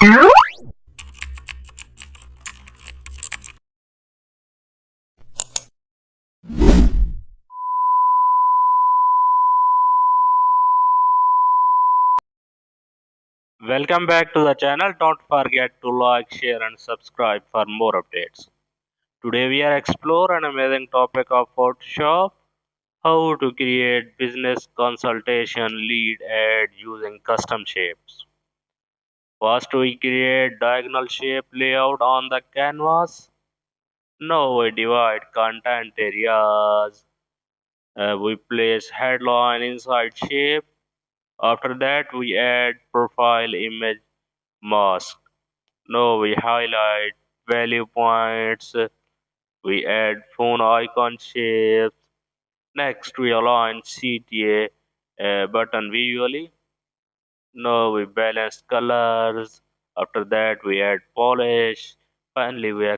Welcome back to the channel. Don't forget to like, share and subscribe for more updates. Today we are exploring an amazing topic of Photoshop, how to create business consultation lead ad using custom shapes. First we create diagonal shape layout on the canvas. Now we divide content areas. We place headline inside shape. After that we add profile image mask. Now we highlight value points. We add phone icon shapes. Next we align CTA button visually. Now we balance colors. After that we add polish. Finally we